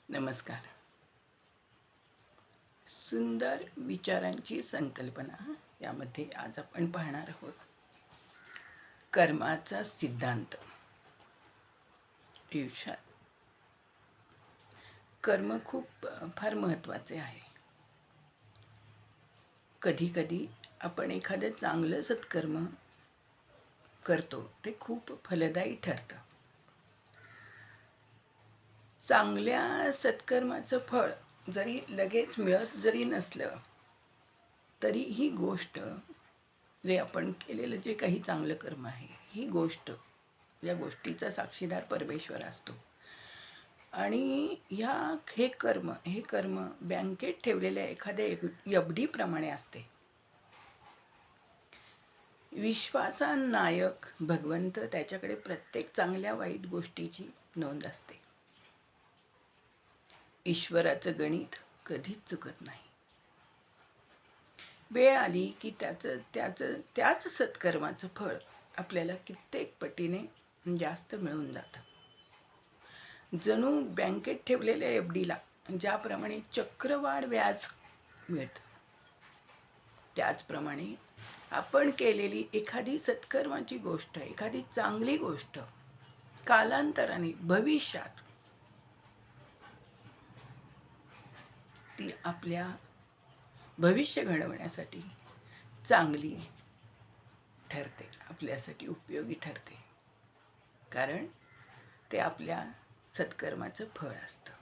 नमस्कार. सुंदर विचारांची संकल्पना यामध्ये आज आपण पाहणार आहोत. कर्माचा सिद्धांत. आयुष्यात कर्म फार महत्त्वाचे आहे. कधी कधी आपण एखादं चांगलं सत्कर्म करतो, ते खूप फलदायी ठरतं. चांगल्या सत्कर्माचं फळ जरी लगेच मिळत जरी नसलं तरी ही गोष्ट, जे आपण केलेलं जे काही चांगलं कर्म आहे, ही गोष्ट, या गोष्टीचा साक्षीदार परमेश्वर असतो. आणि हे कर्म बँकेत ठेवलेल्या एखाद्या एफडीप्रमाणे असते. विश्वाचा नायक भगवंत, त्याच्याकडे प्रत्येक चांगल्या वाईट गोष्टीची नोंद असते. ईश्वराचं गणित कधीच चुकत नाही. वेळ आली की त्याच सत्कर्माचं फळ आपल्याला कित्येक पटीने जास्त मिळून जातं. जणू बँकेत ठेवलेल्या एफडीला ज्याप्रमाणे चक्रवाढ व्याज मिळतं, त्याचप्रमाणे आपण केलेली एखादी सत्कर्माची गोष्ट, एखादी चांगली गोष्ट कालांतराने भविष्यात ती आपल्या भविष्य घडवण्यासाठी चांगली ठरते, आपल्यासाठी उपयोगी ठरते. कारण ते आपल्या सत्कर्माचं फळ असतं.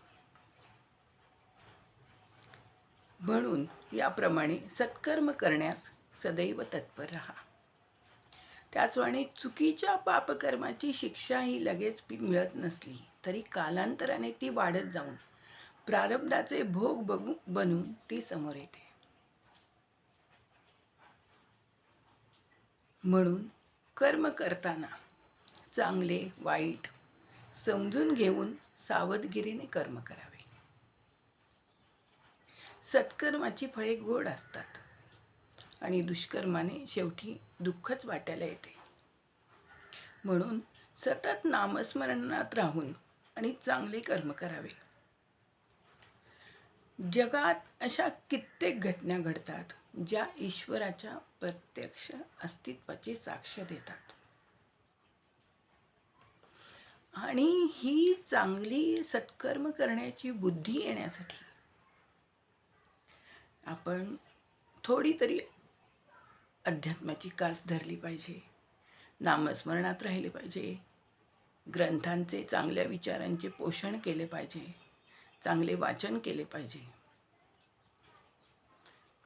म्हणून याप्रमाणे सत्कर्म करण्यास सदैव तत्पर राहा. त्याचप्रमाणे चुकीच्या पापकर्माची शिक्षा ही लगेच मिळत नसली तरी कालांतराने ती वाढत जाऊन प्रारब्धाचे भोग बनून ती समोर येते. म्हणून कर्म करताना चांगले वाईट समजून घेऊन सावधगिरीने कर्म करावे. सत्कर्माची फळे गोड असतात आणि दुष्कर्माने शेवटी दुःखच वाटायला येते. म्हणून सतत नामस्मरणात राहून आणि चांगले कर्म करावे. जगात अशा कित्येक घटना घडतात ज्या ईश्वराच्या प्रत्यक्ष अस्तित्वाची साक्ष देतात. आणि ही चांगली सत्कर्म करण्याची बुद्धी येण्यासाठी आपण थोडी तरी अध्यात्माची कास धरली पाहिजे, नामस्मरणात राहिले पाहिजे, ग्रंथांचे, चांगल्या विचारांचे पोषण केले पाहिजे, चांगले वाचन केले पाहिजे.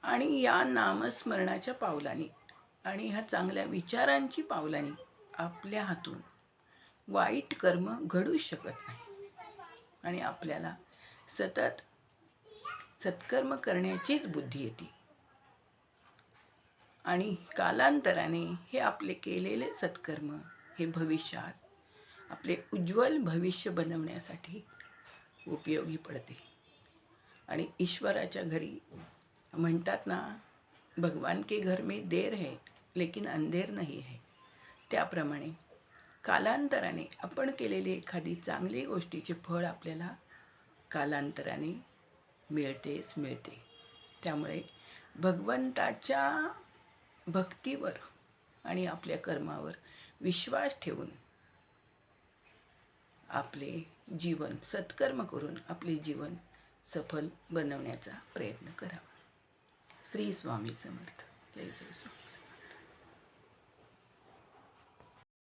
आणि या नामस्मरणाच्या पावलांनी आणि ह्या चांगल्या विचारांची पावलांनी आपल्या हातून वाईट कर्म घडू शकत नाही आणि आपल्याला सतत सत्कर्म करण्याचीच बुद्धी येते. आणि कालांतराने हे आपले केलेले सत्कर्म हे भविष्यात आपले उज्ज्वल भविष्य बनवण्यासाठी उपयोगी पडते. आणि ईश्वराच्या घरी म्हणतात ना, भगवान के घर में देर है लेकिन अंधेर नहीं है, त्याप्रमाणे कालांतराने आपण केलेली एखादी चांगली गोष्टीचे फळ आपल्याला कालांतराने मिळते. त्यामुळे भगवंताच्या भक्तीवर आणि आपल्या कर्मावर विश्वास ठेवून आपले जीवन सत्कर्म करून आपले जीवन सफल बनवण्याचा प्रयत्न करावा. श्री स्वामी समर्थ. जय जय स्वामी.